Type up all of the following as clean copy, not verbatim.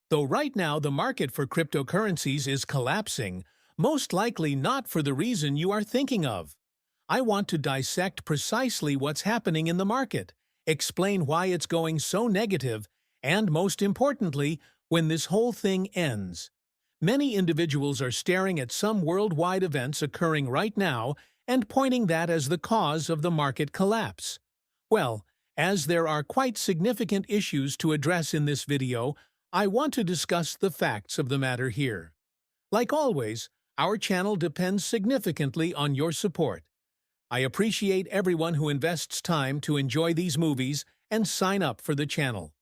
Though right now the market for cryptocurrencies is collapsing, most likely not for the reason you are thinking of. I want to dissect precisely what's happening in the market, explain why it's going so negative, and most importantly, when this whole thing ends. Many individuals are staring at some worldwide events occurring right now and pointing that as the cause of the market collapse. Well, as there are quite significant issues to address in this video, I want to discuss the facts of the matter here. Like always, our channel depends significantly on your support. I appreciate everyone who invests time to enjoy these movies and sign up for the channel.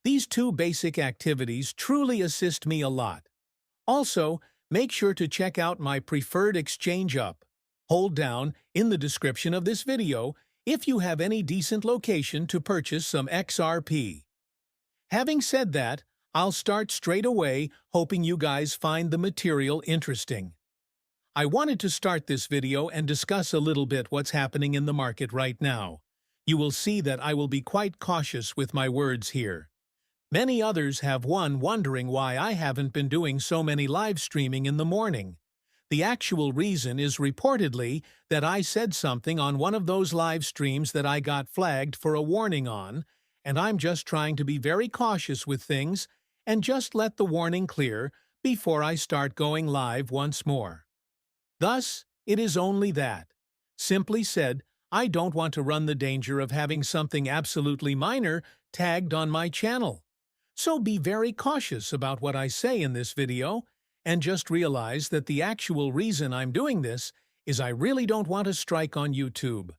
These two basic activities truly assist me a lot. Also, make sure to check out my preferred exchange up. Hold down in the description of this video if you have any decent location to purchase some XRP. Having said that, I'll start straight away, hoping you guys find the material interesting. I wanted to start this video and discuss a little bit what's happening in the market right now. You will see that I will be quite cautious with my words here. Many others have wondering why I haven't been doing so many live streaming in the morning. The actual reason is reportedly that I said something on one of those live streams that I got flagged for a warning on, and I'm just trying to be very cautious with things and just let the warning clear before I start going live once more. Thus, it is only that. Simply said, I don't want to run the danger of having something absolutely minor tagged on my channel. So be very cautious about what I say in this video, and just realize that the actual reason I'm doing this is I really don't want to strike on YouTube.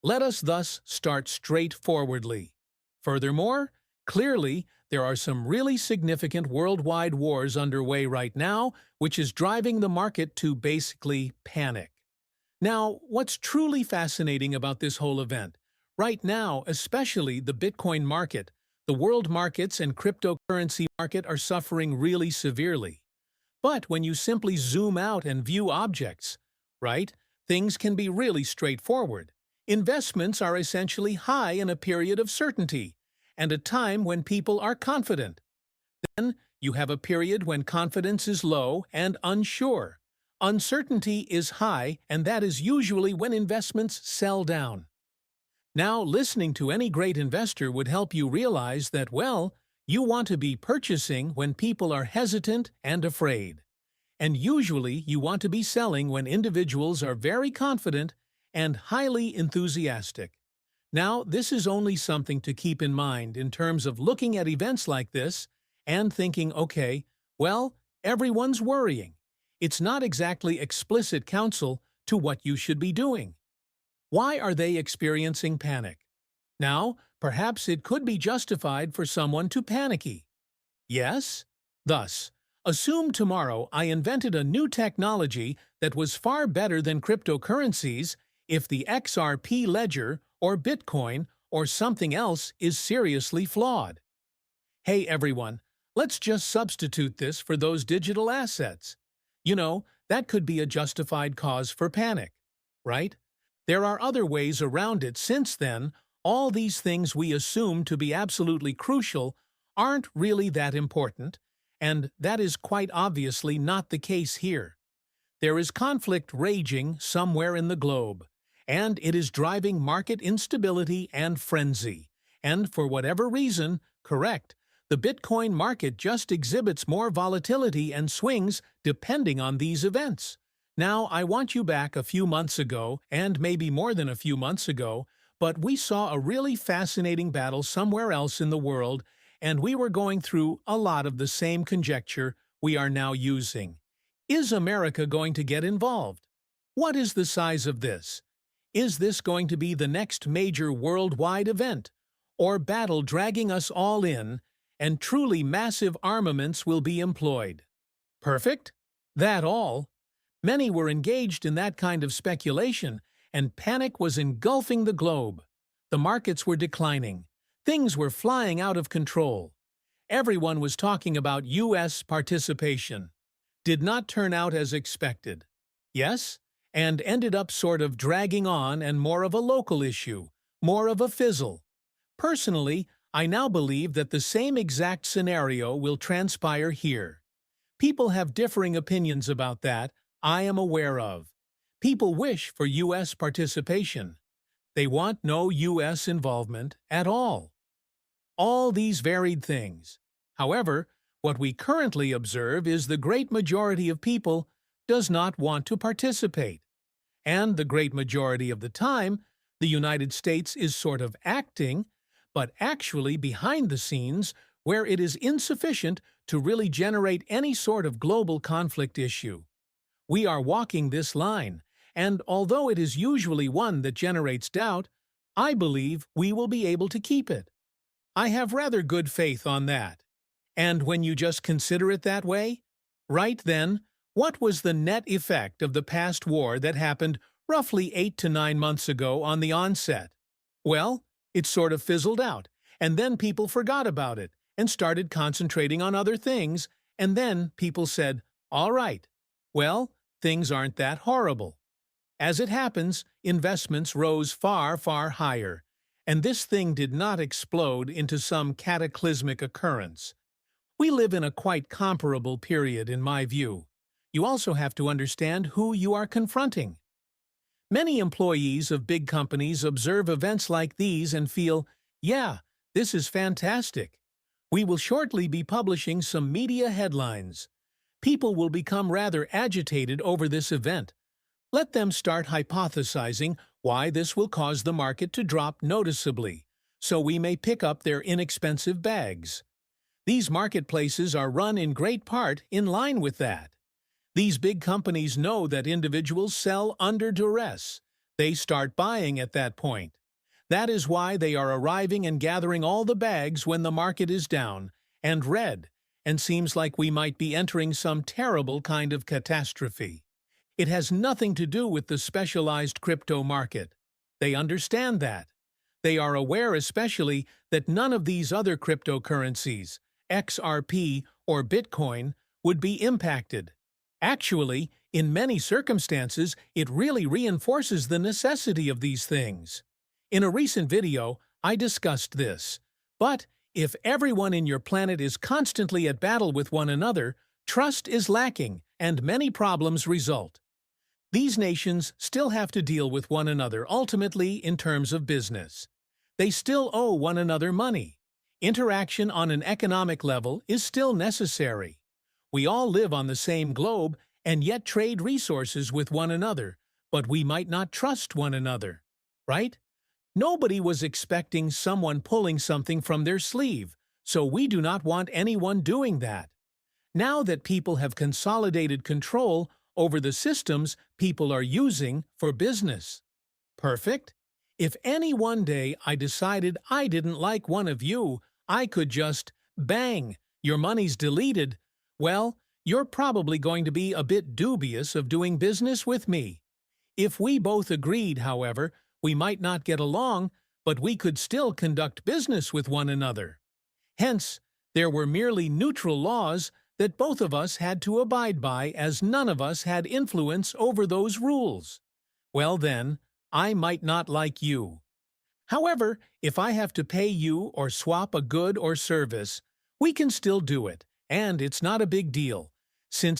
Let us thus start straightforwardly. Furthermore, clearly, there are some really significant worldwide wars underway right now, which is driving the market to basically panic. Now, what's truly fascinating about this whole event? Right now, especially the Bitcoin market, the world markets and cryptocurrency market are suffering really severely. But when you simply zoom out and view objects, right, things can be really straightforward. Investments are essentially high in a period of certainty, and a time when people are confident. Then you have a period when confidence is low and unsure. Uncertainty is high, and that is usually when investments sell down. Now, listening to any great investor would help you realize that, well, you want to be purchasing when people are hesitant and afraid. And usually you want to be selling when individuals are very confident and highly enthusiastic. Now, this is only something to keep in mind in terms of looking at events like this and thinking, okay, well, everyone's worrying. It's not exactly explicit counsel to what you should be doing. Why are they experiencing panic? Now, perhaps it could be justified for someone to panicky. Yes? Thus, assume tomorrow I invented a new technology that was far better than cryptocurrencies if the XRP ledger or Bitcoin or something else is seriously flawed. Hey everyone, let's just substitute this for those digital assets. You know, that could be a justified cause for panic, right? There are other ways around it since then. All these things we assume to be absolutely crucial aren't really that important, and that is quite obviously not the case here. There is conflict raging somewhere in the globe, and it is driving market instability and frenzy. And for whatever reason, correct, the Bitcoin market just exhibits more volatility and swings depending on these events. Now, I want you back a few months ago, and maybe more than a few months ago, but we saw a really fascinating battle somewhere else in the world, and we were going through a lot of the same conjecture we are now using. Is America going to get involved? What is the size of this? Is this going to be the next major worldwide event, or battle dragging us all in, and truly massive armaments will be employed? Perfect? That all? Many were engaged in that kind of speculation, and panic was engulfing the globe. The markets were declining. Things were flying out of control. Everyone was talking about U.S. participation. Did not turn out as expected. Yes? And ended up sort of dragging on and more of a local issue, more of a fizzle. Personally, I now believe that the same exact scenario will transpire here. People have differing opinions about that, I am aware of. People wish for U.S. participation. They want no U.S. involvement at all. All these varied things. However, what we currently observe is the great majority of people does not want to participate. And the great majority of the time, the United States is sort of acting, but actually behind the scenes where it is insufficient to really generate any sort of global conflict issue. We are walking this line, and although it is usually one that generates doubt, I believe we will be able to keep it. I have rather good faith on that. And when you just consider it that way, right then, what was the net effect of the past war that happened roughly 8 to 9 months ago on the onset? Well, it sort of fizzled out, and then people forgot about it and started concentrating on other things, and then people said, all right, well, things aren't that horrible. As it happens, investments rose far, far higher, and this thing did not explode into some cataclysmic occurrence. We live in a quite comparable period, in my view. You also have to understand who you are confronting. Many employees of big companies observe events like these and feel, yeah, this is fantastic. We will shortly be publishing some media headlines. People will become rather agitated over this event. Let them start hypothesizing why this will cause the market to drop noticeably, so we may pick up their inexpensive bags. These marketplaces are run in great part in line with that. These big companies know that individuals sell under duress. They start buying at that point. That is why they are arriving and gathering all the bags when the market is down and red, and seems like we might be entering some terrible kind of catastrophe. It has nothing to do with the specialized crypto market. They understand that. They are aware especially that none of these other cryptocurrencies, XRP or Bitcoin, would be impacted. Actually, in many circumstances, it really reinforces the necessity of these things. In a recent video, I discussed this. But if everyone in your planet is constantly at battle with one another, trust is lacking and many problems result. These nations still have to deal with one another ultimately in terms of business. They still owe one another money. Interaction on an economic level is still necessary. We all live on the same globe and yet trade resources with one another, but we might not trust one another, right? Nobody was expecting someone pulling something from their sleeve, so we do not want anyone doing that. Now that people have consolidated control over the systems people are using for business. Perfect? If any one day I decided I didn't like one of you, I could just, bang, your money's deleted. Well, you're probably going to be a bit dubious of doing business with me. If we both agreed, however, we might not get along, but we could still conduct business with one another. Hence, there were merely neutral laws that both of us had to abide by as none of us had influence over those rules. Well then, I might not like you. However, if I have to pay you or swap a good or service, we can still do it, and it's not a big deal, since